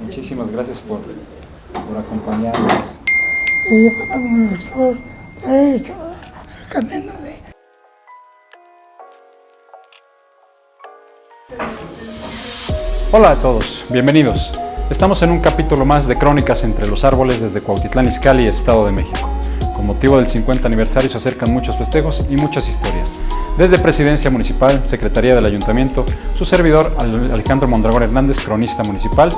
Muchísimas gracias por acompañarnos. Y llevábamos nosotros derecho al camino de... Hola a todos, bienvenidos. Estamos en un capítulo más de Crónicas entre los árboles desde Cuautitlán Izcalli, Estado de México. Con motivo del 50 aniversario se acercan muchos festejos y muchas historias. Desde Presidencia Municipal, Secretaría del Ayuntamiento, su servidor Alejandro Mondragón Hernández, cronista municipal,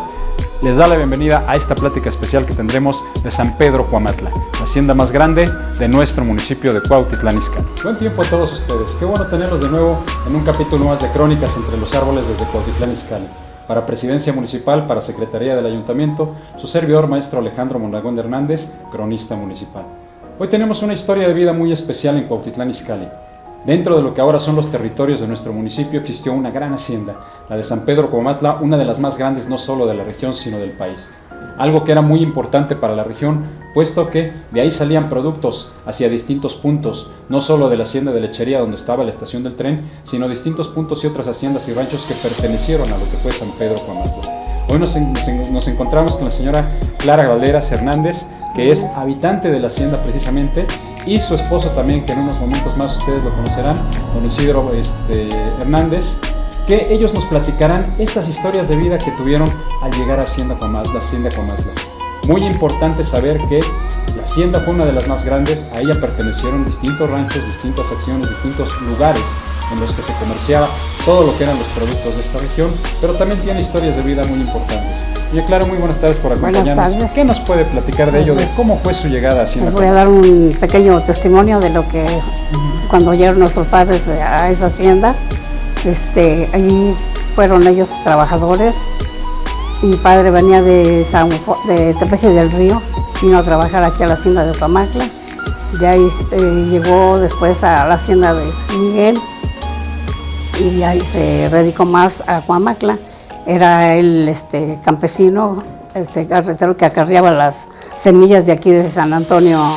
les da la bienvenida a esta plática especial que tendremos de San Pedro Cuamatla, la hacienda más grande de nuestro municipio de Cuautitlán Izcalli. Buen tiempo a todos ustedes, qué bueno tenerlos de nuevo en un capítulo más de Crónicas entre los árboles desde Cuautitlán Izcalli. Para Presidencia Municipal, para Secretaría del Ayuntamiento, su servidor maestro Alejandro Mondragón Hernández, cronista municipal. Hoy tenemos una historia de vida muy especial en Cuautitlán Izcalli. Dentro de lo que ahora son los territorios de nuestro municipio existió una gran hacienda, la de San Pedro Cuamatla, una de las más grandes no solo de la región sino del país. Algo que era muy importante para la región, puesto que de ahí salían productos hacia distintos puntos, no solo de la hacienda de lechería donde estaba la estación del tren, sino distintos puntos y otras haciendas y ranchos que pertenecieron a lo que fue San Pedro Cuamatla. Hoy nos encontramos con la señora Clara Valderas Hernández, que es habitante de la hacienda precisamente, y su esposo también, que en unos momentos más ustedes lo conocerán, don Isidro Hernández, que ellos nos platicarán estas historias de vida que tuvieron al llegar a Hacienda Cuamatla. Muy importante saber que la hacienda fue una de las más grandes, a ella pertenecieron distintos ranchos, distintas acciones, distintos lugares en los que se comerciaba todo lo que eran los productos de esta región, pero también tiene historias de vida muy importantes. Y Clara, muy buenas tardes por acompañarnos. Buenas tardes. ¿Qué nos puede platicar de ello, de cómo fue su llegada a Hacienda? Les voy a dar un pequeño testimonio de lo que cuando llegaron nuestros padres a esa hacienda. Allí fueron ellos trabajadores. Mi padre venía de Tepeji del Río, vino a trabajar aquí a la hacienda de Cuamatla. De ahí llegó después a la hacienda de San Miguel y de ahí se radicó más a Cuamatla. Era el campesino, carretero que acarreaba las semillas de aquí de San Antonio,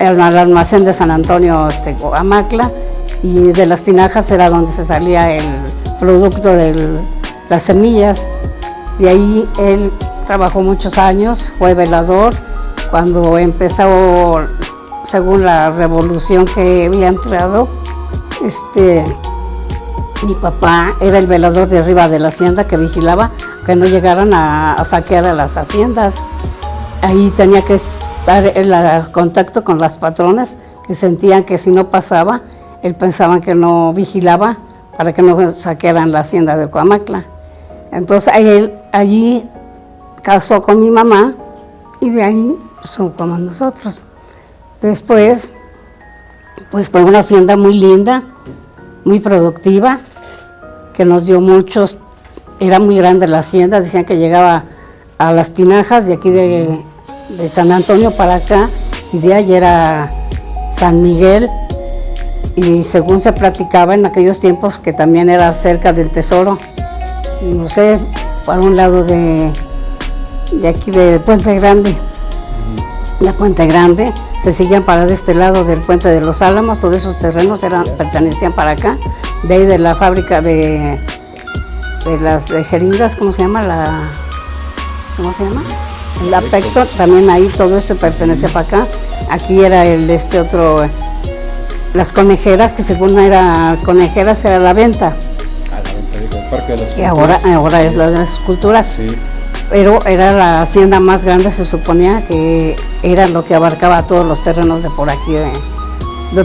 el almacén de San Antonio, Cuamatla, y de las tinajas era donde se salía el producto de las semillas. De ahí él trabajó muchos años, fue velador. Cuando empezó, según la revolución que había entrado, mi papá era el velador de arriba de la hacienda que vigilaba que no llegaran a saquear a las haciendas. Ahí tenía que estar en contacto con las patronas que sentían que si no pasaba, él pensaba que no vigilaba para que no saquearan la hacienda de Cuamatla. Entonces él allí casó con mi mamá y de ahí son como nosotros. Después, pues fue una hacienda muy linda, muy productiva, que nos dio muchos, era muy grande la hacienda, decían que llegaba a las tinajas de aquí de San Antonio para acá, y de ahí era San Miguel, y según se platicaba en aquellos tiempos que también era cerca del tesoro, no sé, por un lado de aquí de Puente Grande. La Puente Grande, se seguían para de este lado del Puente de los Álamos, todos esos terrenos pertenecían para acá. De ahí de la fábrica de las jeringas, ¿cómo se llama? El Apecto, también ahí todo eso pertenecía para acá. Aquí era las conejeras, que según era conejeras era la venta. La venta, el Parque de las Y Culturas. ahora es la de las esculturas. Sí. Pero era la hacienda más grande, se suponía que era lo que abarcaba todos los terrenos de por aquí,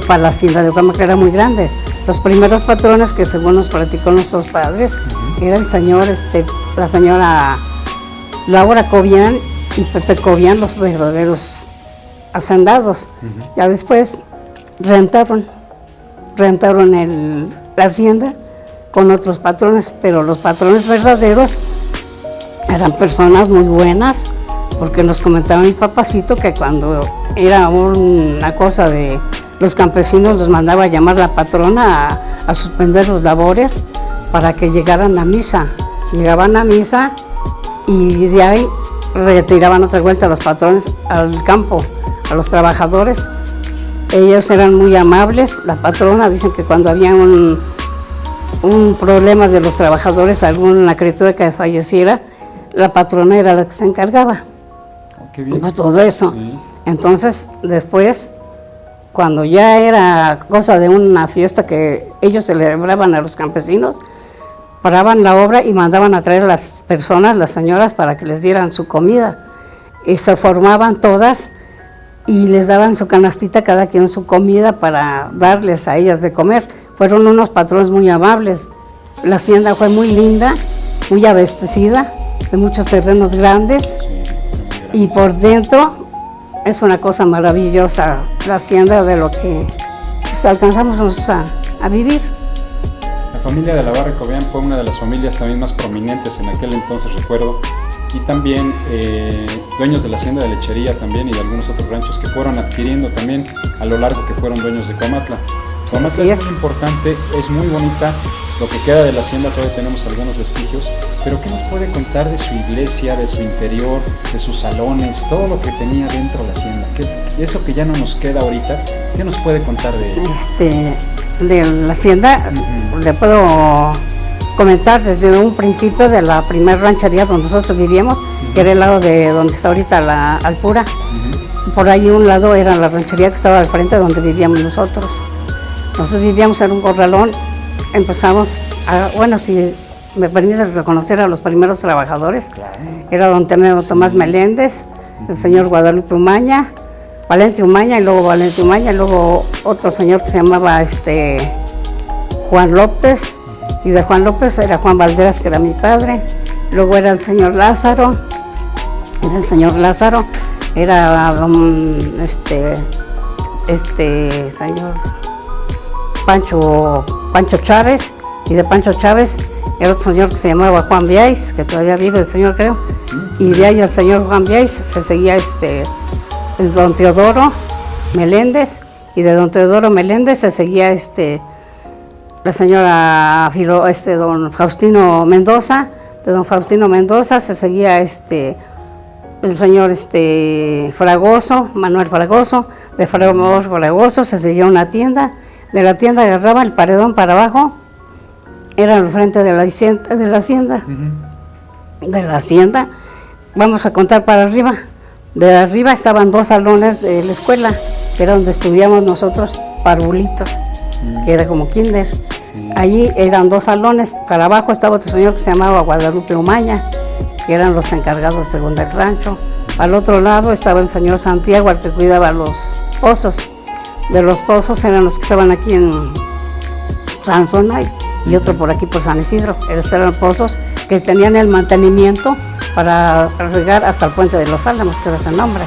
para la hacienda de Cuamatla, era muy grande. Los primeros patrones que según nos platicó nuestros padres, era el señor, la señora Laura Cobian y Pepe Cobian, los verdaderos hacendados. Ya después rentaron la hacienda con otros patrones, pero los patrones verdaderos eran personas muy buenas, porque nos comentaba mi papacito que cuando era una cosa de los campesinos los mandaba a llamar la patrona a suspender los labores para que llegaran a misa. Llegaban a misa y de ahí retiraban otra vuelta a los patrones al campo, a los trabajadores. Ellos eran muy amables. La patrona, dicen que cuando había un problema de los trabajadores, alguna criatura que falleciera, la patrona era la que se encargaba. Qué bien. Pues todo eso. Sí. Entonces, después, cuando ya era cosa de una fiesta que ellos celebraban a los campesinos, paraban la obra y mandaban a traer a las personas, las señoras, para que les dieran su comida. Y se formaban todas y les daban su canastita, cada quien su comida, para darles a ellas de comer. Fueron unos patrones muy amables. La hacienda fue muy linda, muy abastecida, de muchos terrenos grandes. Y por dentro es una cosa maravillosa la hacienda, de lo que pues, alcanzamos nosotros a vivir. La familia de la Barra Cobian fue una de las familias también más prominentes en aquel entonces, recuerdo, y también dueños de la hacienda de lechería también y de algunos otros ranchos que fueron adquiriendo también a lo largo que fueron dueños de Cuamatla. Cuamatla es muy importante, es muy bonita, lo que queda de la hacienda todavía tenemos algunos vestigios, pero ¿qué nos puede contar de su iglesia, de su interior, de sus salones, todo lo que tenía dentro de la hacienda? Eso que ya no nos queda ahorita, ¿qué nos puede contar de ello? De la hacienda, le puedo comentar desde un principio de la primera ranchería donde nosotros vivíamos, que era el lado de donde está ahorita la Alpura. Por ahí un lado era la ranchería que estaba al frente donde vivíamos nosotros. Nosotros vivíamos en un corralón, empezamos bueno, si me permite reconocer a los primeros trabajadores, era don Tomás Meléndez, el señor Guadalupe Umaña, Valente Umaña, y luego Valente Umaña, y luego otro señor que se llamaba Juan López, y de Juan López era Juan Valderas, que era mi padre. Luego era el señor Lázaro, y del señor Lázaro era don señor Pancho Chávez, y de Pancho Chávez era otro señor que se llamaba Juan Viáis, que todavía vive el señor, creo, y de ahí el señor Juan Viáis se seguía el don Teodoro Meléndez, y de don Teodoro Meléndez se seguía la señora don Faustino Mendoza. De don Faustino Mendoza se seguía el señor Fragoso, Manuel Fragoso. De Fragoso se seguía una tienda. De la tienda agarraba el paredón para abajo, era el frente de la hacienda. De la hacienda, vamos a contar para arriba. De arriba estaban 2 salones de la escuela, que era donde estudiamos nosotros parvulitos, que era como kinder. Allí eran 2 salones. Para abajo estaba otro señor que se llamaba Guadalupe Umaña, que eran los encargados según del rancho. Al otro lado estaba el señor Santiago, el que cuidaba los pozos. De los pozos eran los que estaban aquí en Sansonay y otro por aquí por San Isidro. Esos eran pozos que tenían el mantenimiento para regar hasta el puente de los Álamos, que era ese nombre.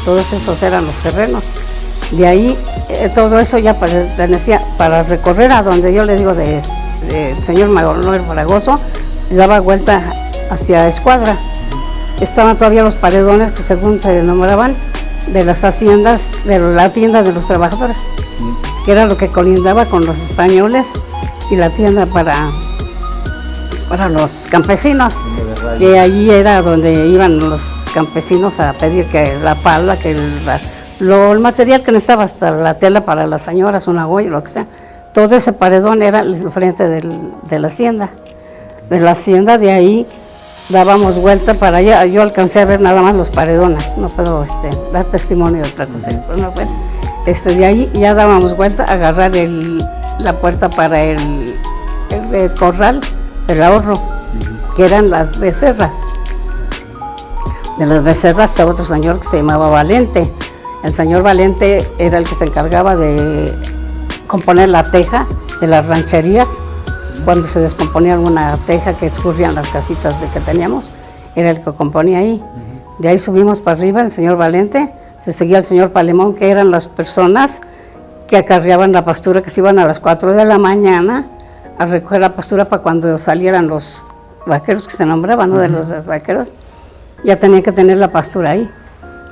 Todos esos eran los terrenos. De ahí, todo eso ya pertenecía para recorrer a donde yo le digo del señor Manuel Fragoso, daba vuelta hacia Escuadra. Estaban todavía los paredones que según se nombraban de las haciendas, de la tienda de los trabajadores, que era lo que colindaba con los españoles, y la tienda para los campesinos. Y allí era donde iban los campesinos a pedir que la pala, que el material que necesitaba, hasta la tela para las señoras, una olla, lo que sea. Todo ese paredón era el frente de la hacienda. De la hacienda, de ahí dábamos vuelta para allá. Yo alcancé a ver nada más los paredones, no puedo dar testimonio de otra cosa. Pero no fue. De ahí ya dábamos vuelta a agarrar la puerta para el corral del ahorro, que eran las becerras. De las becerras estaba otro señor que se llamaba Valente. El señor Valente era el que se encargaba de componer la teja de las rancherías. Cuando se descomponía alguna teja que escurrían las casitas que teníamos, era el que componía ahí. De ahí subimos para arriba, el señor Valente, se seguía el señor Palemón, que eran las personas que acarreaban la pastura, que se iban a las 4 de la mañana a recoger la pastura para cuando salieran los vaqueros que se nombraban, ¿no? De los vaqueros, ya tenían que tener la pastura ahí.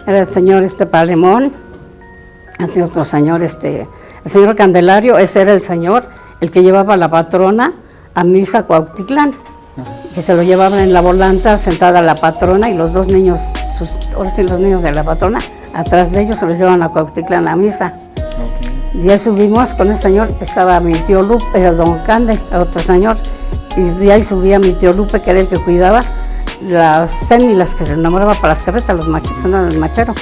Era el señor Palemón, este otro señor, el señor Candelario, ese era el señor, el que llevaba a la patrona a misa a Cuautitlán, que se lo llevaban en la volanta, sentada la patrona y los 2 niños, ahora sí los niños de la patrona, atrás de ellos se los llevaban a Cuautitlán a misa. Y ahí subimos con ese señor, estaba mi tío Lupe, era don Cande, otro señor, y de ahí subía mi tío Lupe, que era el que cuidaba las sémilas que se nombraba para las carretas, los machetos, no, el machero.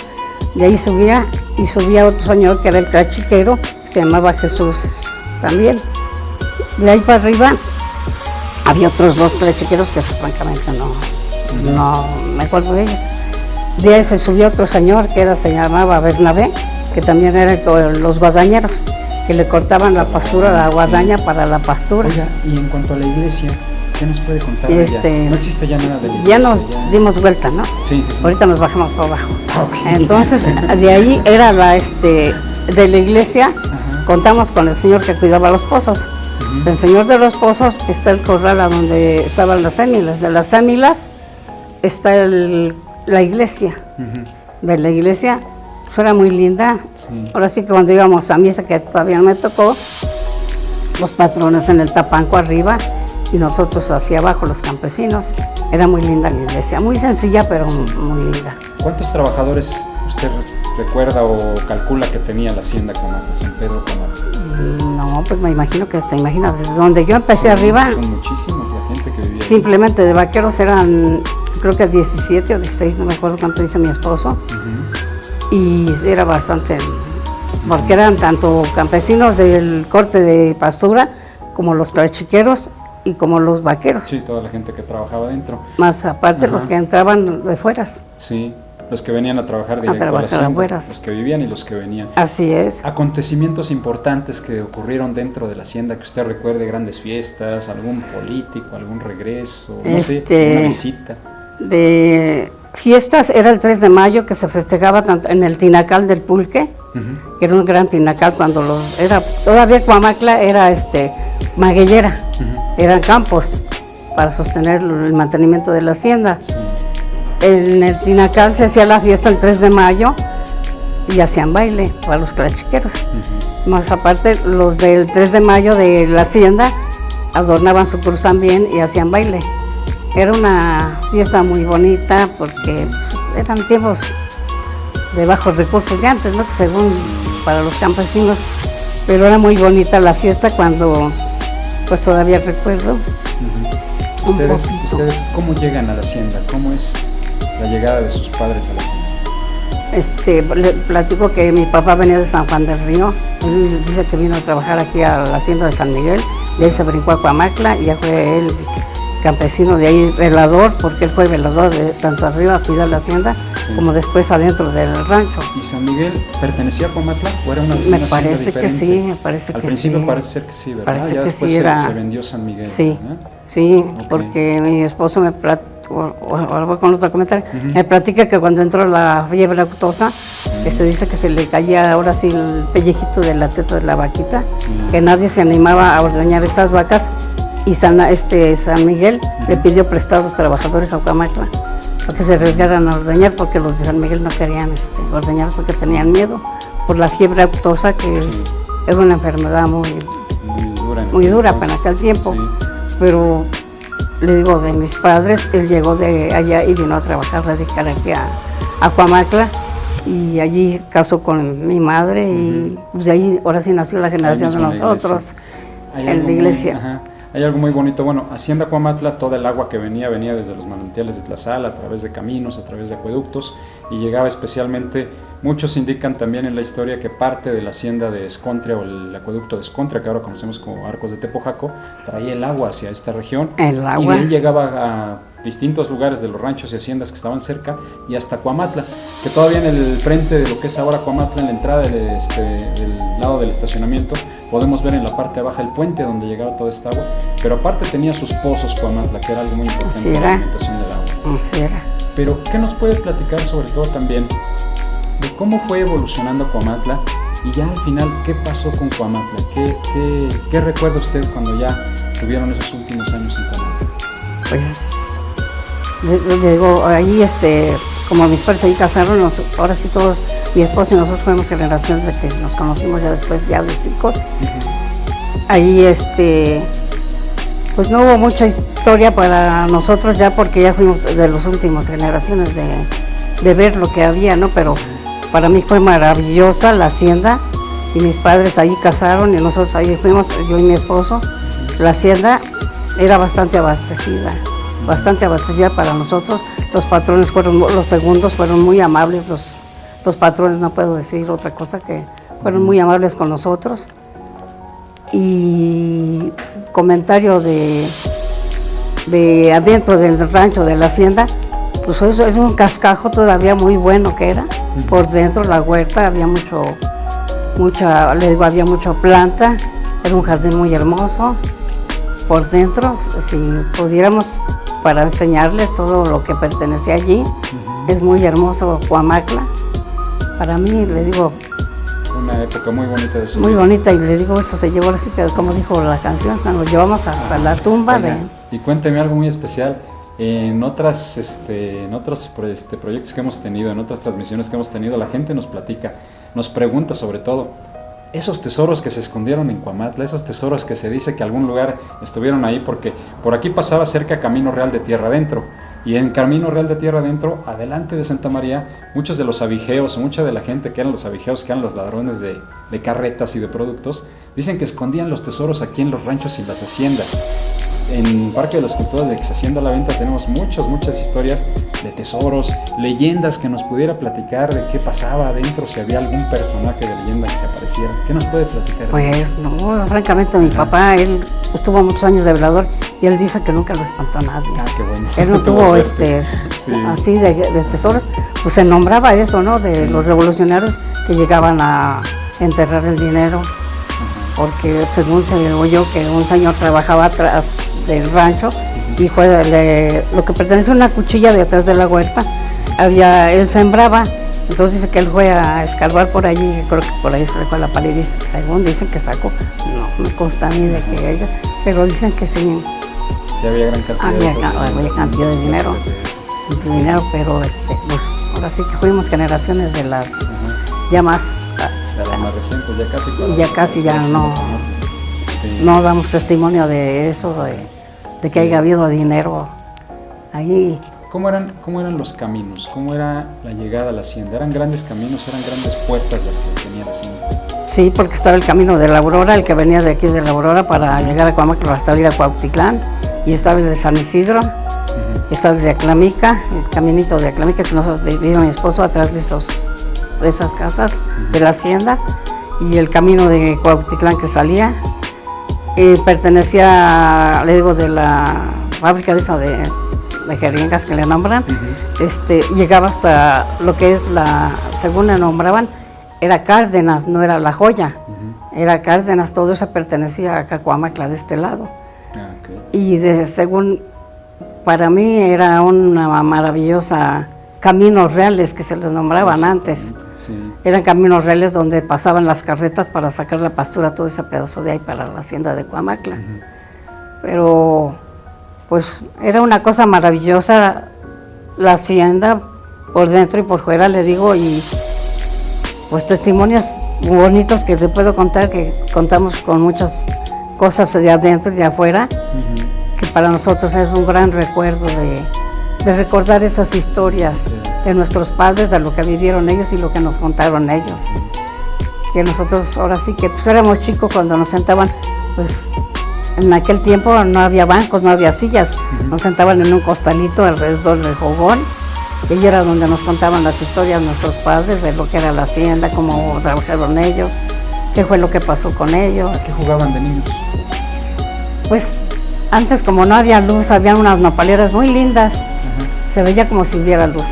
De ahí subía y subía otro señor que era el clachiquero, se llamaba Jesús también. De ahí para arriba había otros 2 clachiqueros que francamente no me acuerdo de ellos. De ahí se subió otro señor que se llamaba Bernabé, que también eran los guadañeros, que le cortaban la pastura, la guadaña para la pastura. Oiga, y en cuanto a la iglesia, ¿qué nos puede contar? No existe ya nada de la iglesia. Ya nos dimos vuelta, ¿no? Sí. Ahorita nos bajamos para abajo. Okay. Entonces, de ahí era de la iglesia. Ajá. Contamos con el señor que cuidaba los pozos. Uh-huh. El señor de los pozos está el corral a donde estaban las sémilas. De las sémilas está la iglesia. Uh-huh. De la iglesia era muy linda. Sí. Ahora sí que cuando íbamos a misa, que todavía no me tocó, los patrones en el tapanco arriba y nosotros hacia abajo, los campesinos. Era muy linda la iglesia, muy sencilla, pero muy linda. ¿Cuántos trabajadores usted recuerda o calcula que tenía la hacienda Cuamatla, San Pedro Cuamatla? No, pues me imagino que se imagina, desde donde yo empecé arriba. Son muchísimos la gente que vivía. Simplemente de vaqueros eran, creo que 17 o 16, no me acuerdo cuánto dice mi esposo. Uh-huh. Y era bastante, porque eran tanto campesinos del corte de pastura como los clachiqueros y como los vaqueros. Sí, toda la gente que trabajaba dentro. Más aparte, ajá, los que entraban de fueras. Sí, los que venían a trabajar directo a la hacienda, los que vivían y los que venían. Así es. Acontecimientos importantes que ocurrieron dentro de la hacienda, que usted recuerde, grandes fiestas, algún político, algún regreso, no sé, una visita. De fiestas era el 3 de mayo que se festejaba tanto en el tinacal del Pulque, uh-huh, que era un gran tinacal cuando todavía Cuamatla era magueyera, uh-huh, eran campos para sostener el mantenimiento de la hacienda. Sí. En el tinacal se hacía la fiesta el 3 de mayo y hacían baile para los clachiqueros. Uh-huh. Más aparte, los del 3 de mayo de la hacienda adornaban su cruz también y hacían baile. Era una fiesta muy bonita porque eran tiempos de bajos recursos de antes, ¿no? Que según para los campesinos, pero era muy bonita la fiesta cuando, pues todavía recuerdo. Uh-huh. ¿Ustedes cómo llegan a la hacienda? ¿Cómo es la llegada de sus padres a la hacienda? Le platico que mi papá venía de San Juan del Río, él dice que vino a trabajar aquí a la hacienda de San Miguel, de ahí se brincó a Cuamatla y ya fue él campesino, de ahí velador, porque él fue velador de tanto arriba a cuidar la hacienda, sí, como después adentro del rancho. ¿Y San Miguel pertenecía a Cuamatla o era una Me parece que sí, me parece que sí. Al principio parece ser que sí, ¿verdad? Parece ya que después sí se vendió San Miguel, sí, ¿verdad? Sí, okay, porque mi esposo ahora voy con los documentales, uh-huh, me platica que cuando entró la fiebre aftosa, uh-huh, se dice que se le caía ahora sí el pellejito de la teta de la vaquita, uh-huh, que nadie se animaba a ordeñar esas vacas. Y San Miguel, uh-huh, le pidió prestados trabajadores a Cuamatla para que se arriesgaran a ordeñar, porque los de San Miguel no querían ordeñar porque tenían miedo por la fiebre aftosa, que sí, era una enfermedad muy dura para aquel tiempo. Sí. Pero le digo, de mis padres, él llegó de allá y vino a trabajar, radicar aquí a Cuamatla, y allí casó con mi madre, uh-huh, y pues de ahí ahora sí nació la generación de nosotros en la iglesia. Hay algo muy bonito. Bueno, Hacienda Cuamatla, toda el agua que venía desde los manantiales de Tlazala, a través de caminos, a través de acueductos, y llegaba especialmente, muchos indican también en la historia que parte de la hacienda de Escontria, o el acueducto de Escontria, que ahora conocemos como Arcos de Tepojaco, traía el agua hacia esta región, el agua, y de ahí llegaba a distintos lugares de los ranchos y haciendas que estaban cerca, y hasta Cuamatla, que todavía en el frente de lo que es ahora Cuamatla, en la entrada del lado del estacionamiento, podemos ver en la parte baja el puente donde llegaba toda esta agua, pero aparte tenía sus pozos Cuamatla, que era algo muy importante para la alimentación del agua. Así era. Pero, ¿qué nos puede platicar sobre todo también de cómo fue evolucionando Cuamatla y ya al final qué pasó con Cuamatla? ¿Qué recuerda usted cuando ya tuvieron esos últimos años en Cuamatla? Pues, digo, ahí como mis padres ahí casaron, ahora sí todos, mi esposo y nosotros fuimos generaciones de que nos conocimos ya después, ya de chicos. Uh-huh. Ahí pues no hubo mucha historia para nosotros ya, porque ya fuimos de las últimas generaciones de ver lo que había, ¿no? Pero para mí fue maravillosa la hacienda, y mis padres ahí casaron y nosotros ahí fuimos, yo y mi esposo. La hacienda era bastante abastecida, bastante abastecida para nosotros. Los patrones fueron, los segundos fueron muy amables, los patrones, no puedo decir otra cosa, que fueron muy amables con nosotros. Y comentario de adentro del rancho, de la hacienda, pues eso es un cascajo todavía muy bueno que era. Por dentro la huerta había había mucha planta, era un jardín muy hermoso. Por dentro, si pudiéramos, para enseñarles todo lo que pertenecía allí, es muy hermoso Cuamacla. Para mí, le digo, una época muy bonita de su muy vida. bonita, y le digo, eso se llevó así, como dijo la canción, cuando lo llevamos hasta la tumba de... Y cuénteme algo muy especial. En otros proyectos que hemos tenido, en otras transmisiones que hemos tenido, la gente nos platica, nos pregunta sobre todo, esos tesoros que se escondieron en Cuamatla, esos tesoros que se dice que algún lugar estuvieron ahí, porque por aquí pasaba cerca Camino Real de Tierra Adentro, y en Camino Real de Tierra Adentro, adelante de Santa María, muchos de los abigeos, mucha de la gente que eran los abigeos, que eran los ladrones de carretas y de productos, dicen que escondían los tesoros aquí en los ranchos y las haciendas. En Parque de las Culturas de Ex-Hacienda a la Venta tenemos muchas historias de tesoros, leyendas que nos pudiera platicar de qué pasaba adentro, si había algún personaje de leyenda que se apareciera. ¿Qué nos puede platicar? Pues no, francamente mi papá, él estuvo muchos años de velador y él dice que nunca lo espantó a nadie. Ah, qué bueno. Él no tuvo Sí. así de tesoros, pues se nombraba eso, ¿no? De los revolucionarios que llegaban a enterrar el dinero, porque según se le oyó que un señor trabajaba atrás del rancho y lo que pertenece a una cuchilla de atrás de la huerta, él sembraba, entonces dice que él fue a escarbar por allí, creo que por ahí se le fue la pala y dice, según dicen que sacó, no me consta ni de que ella, pero dicen que sí. Sí, había gran cantidad había cantidad de dinero, pero pues, ahora sí que fuimos generaciones de las ya más recientes, ya casi no damos testimonio de eso, de que haya habido dinero ahí. ¿Cómo eran los caminos? ¿Cómo era la llegada a la hacienda? ¿Eran grandes caminos, eran grandes puertas las que tenía la hacienda? Sí, porque estaba el camino de la Aurora, el que venía de aquí de la Aurora para llegar a Cuamacla hasta ir a Cuautitlán, y estaba el de San Isidro, estaba el de Aclamica, el caminito de Aclamica que nosotros vivía mi esposo atrás de esas casas de la hacienda, y el camino de Cuautitlán que salía, pertenecía, le digo, de la fábrica de esa de jeringas que le nombran, llegaba hasta lo que es según le nombraban, era Cárdenas, no era La Joya, era Cárdenas, todo eso pertenecía a Cuamacla de este lado. Y según, para mí era una maravillosa caminos reales que se les nombraban antes. Sí. Eran caminos reales donde pasaban las carretas para sacar la pastura, todo ese pedazo de ahí para la hacienda de Cuamacla. Pero pues era una cosa maravillosa la hacienda por dentro y por fuera, le digo, y pues testimonios bonitos que te puedo contar, que contamos con muchas cosas de adentro y de afuera, que para nosotros es un gran recuerdo de recordar esas historias de nuestros padres, de lo que vivieron ellos y lo que nos contaron ellos. Que nosotros ahora sí que pues, éramos chicos cuando nos sentaban, pues en aquel tiempo no había bancos, no había sillas, nos sentaban en un costalito alrededor del fogón, y ahí era donde nos contaban las historias nuestros padres de lo que era la hacienda, cómo trabajaron ellos, qué fue lo que pasó con ellos. ¿Qué jugaban de niños? Pues antes, como no había luz, habían unas nopaleras muy lindas, se veía como si hubiera luz.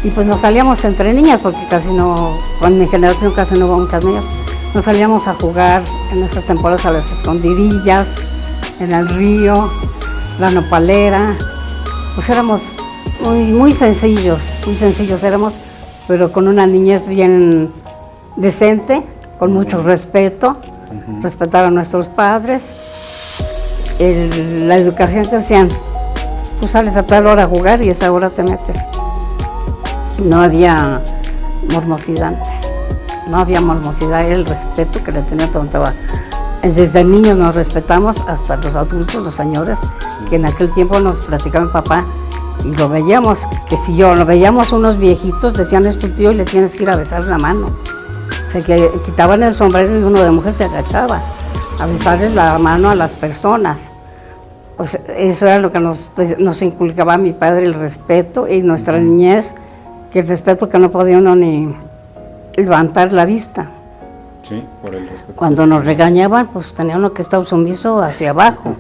Y pues nos salíamos entre niñas, porque casi no, con mi generación casi no hubo muchas niñas, nos salíamos a jugar en esas temporadas a las escondidillas, en el río, la nopalera. Pues éramos muy sencillos éramos, pero con una niñez bien decente, con mucho respeto, respetar a nuestros padres. La educación que hacían, tú sales a tal hora a jugar y a esa hora te metes. No había mormosidad antes, no había mormosidad, era el respeto que le tenía tanto. Desde niños nos respetamos hasta los adultos, los señores, que en aquel tiempo nos platicaba mi papá, y lo veíamos, que si lo veíamos unos viejitos, decían, es tu tío y le tienes que ir a besar la mano. Se quitaban el sombrero y uno de mujer se agachaba a besarles la mano a las personas. Pues eso era lo que nos inculcaba mi padre, el respeto, y nuestra niñez, que el respeto que no podía uno ni levantar la vista. Sí, por el respeto. Cuando nos regañaban, pues tenía uno que estar sumiso hacia abajo.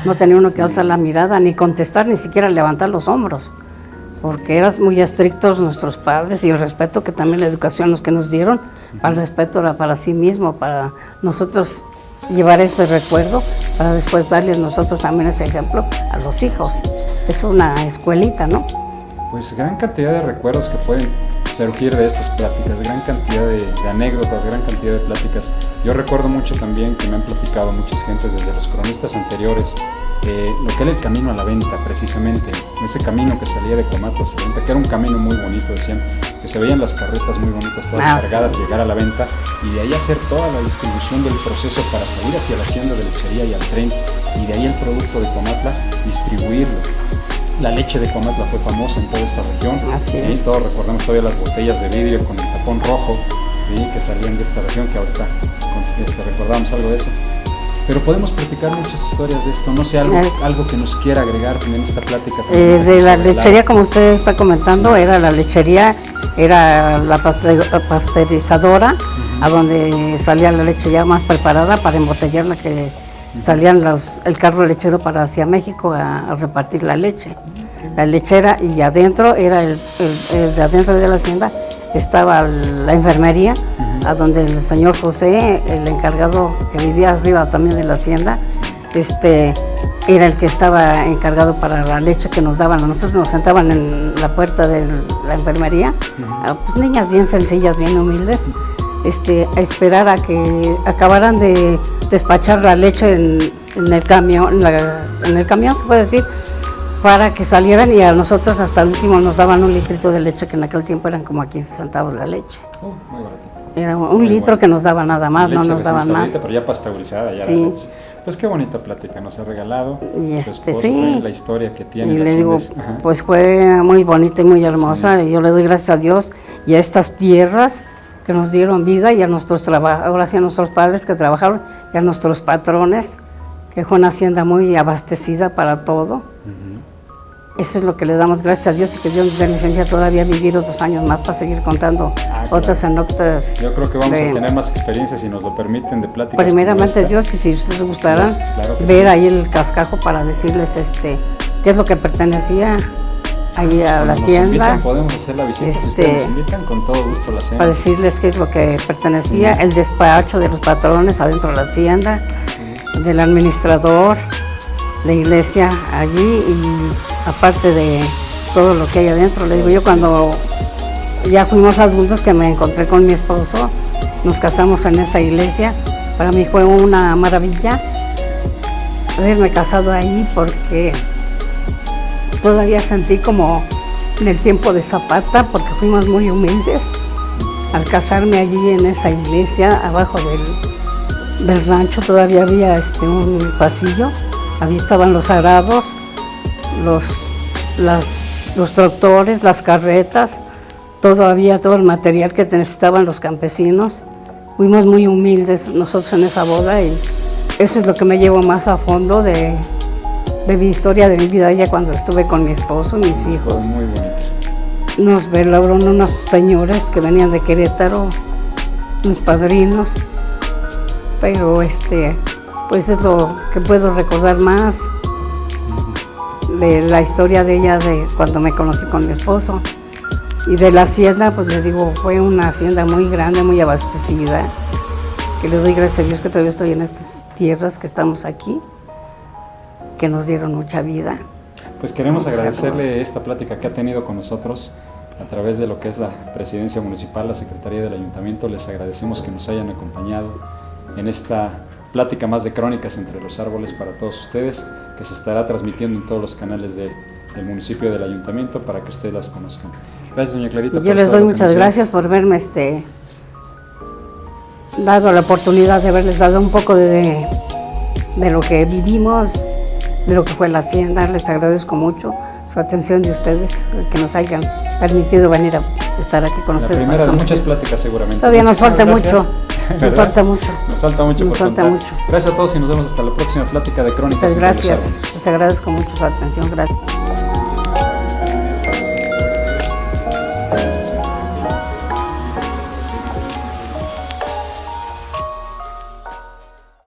No tenía uno que alzar la mirada, ni contestar, ni siquiera levantar los hombros. Porque eran muy estrictos nuestros padres, y el respeto que también la educación los que nos dieron, el respeto era para sí mismo, para nosotros llevar ese recuerdo, para después darles nosotros también ese ejemplo a los hijos. Es una escuelita, ¿no? Pues gran cantidad de recuerdos que pueden surgir de estas pláticas, gran cantidad de anécdotas, gran cantidad de pláticas. Yo recuerdo mucho también que me han platicado muchas gentes desde los cronistas anteriores, lo que era el camino a la venta, precisamente, ese camino que salía de Cuamatla a la venta, que era un camino muy bonito, decían, que se veían las carretas muy bonitas, todas cargadas, llegar a la venta, y de ahí hacer toda la distribución del proceso para salir hacia la hacienda de lechería y al tren, y de ahí el producto de Cuamatla, distribuirlo. La leche de Cuamatla fue famosa en toda esta región. Así es. Todos recordamos todavía las botellas de vidrio con el tapón rojo, ¿sí? Que salían de esta región, que ahorita recordamos algo de eso. Pero podemos platicar muchas historias de esto. No sé, algo que nos quiera agregar en esta plática. De la lechería, como usted está comentando, era la lechería, era la pasteurizadora, a donde salía la leche ya más preparada para embotellarla, que salían el carro lechero para hacia México a repartir la leche. La lechera, y adentro era el de adentro de la hacienda estaba la enfermería, a donde el señor José, el encargado que vivía arriba también de la hacienda, era el que estaba encargado para la leche que nos daban. Nosotros nos sentaban en la puerta de la enfermería, pues niñas bien sencillas, bien humildes, a esperar a que acabaran de despachar la leche en el camión, en el camión se puede decir, para que salieran, y a nosotros hasta el último nos daban un litrito de leche, que en aquel tiempo eran como a 15 centavos la leche. Muy barato. Era un litro que nos daban nada más, no nos daban más. Pero ya pasteurizada, ya sí. la leche. Pues qué bonita plática nos ha regalado. Y sí. La historia que tiene. Y le digo, pues fue muy bonita y muy hermosa. Sí. Y yo le doy gracias a Dios y a estas tierras que nos dieron vida, y a nuestros trabajadores, y a nuestros padres que trabajaron, y a nuestros patrones, que fue una hacienda muy abastecida para todo. Eso es lo que le damos gracias a Dios, y que Dios nos dé licencia todavía vivir otros años más para seguir contando otras anécdotas. Yo creo que vamos a tener más experiencias, si nos lo permiten, de pláticas. Primeramente Dios, y si ustedes gustaran ver ahí el cascajo para decirles qué es lo que pertenecía ahí a la hacienda. Invitan, podemos hacer la visita, si ustedes nos invitan, con todo gusto la hacienda. Para decirles qué es lo que pertenecía, el despacho de los patrones adentro de la hacienda, del administrador, la iglesia allí, y aparte de todo lo que hay adentro. Le digo, yo cuando ya fuimos adultos, que me encontré con mi esposo, nos casamos en esa iglesia, para mí fue una maravilla haberme casado ahí, porque todavía sentí como en el tiempo de Zapata, porque fuimos muy humildes. Al casarme allí en esa iglesia, abajo del rancho, todavía había un pasillo. Ahí estaban los arados, los tractores, las carretas, todo el material que necesitaban los campesinos. Fuimos muy humildes nosotros en esa boda, y eso es lo que me llevo más a fondo de mi historia, de mi vida ya cuando estuve con mi esposo, mis hijos. Muy bonito. Nos velaron unos señores que venían de Querétaro, mis padrinos, pero pues es lo que puedo recordar más de la historia de ella, de cuando me conocí con mi esposo. Y de la hacienda, pues le digo, fue una hacienda muy grande, muy abastecida, que le doy gracias a Dios que todavía estoy en estas tierras, que estamos aquí, que nos dieron mucha vida. Pues queremos agradecerle esta plática que ha tenido con nosotros a través de lo que es la Presidencia Municipal, la Secretaría del Ayuntamiento. Les agradecemos que nos hayan acompañado en esta plática más de Crónicas entre los Árboles para todos ustedes, que se estará transmitiendo en todos los canales del municipio, del ayuntamiento, para que ustedes las conozcan. Gracias, doña Clarita. Yo les doy muchas gracias por verme dado la oportunidad de haberles dado un poco de lo que vivimos, de lo que fue la hacienda. Les agradezco mucho su atención de ustedes, que nos hayan permitido venir a estar aquí con ustedes. La primera de muchas pláticas seguramente. Todavía nos falta mucho. Nos falta mucho. Nos falta mucho Nos por falta contar. mucho. Gracias a todos y nos vemos hasta la próxima plática de Crónicas Muchas entre los gracias. árboles. Les agradezco mucho su atención. Gracias.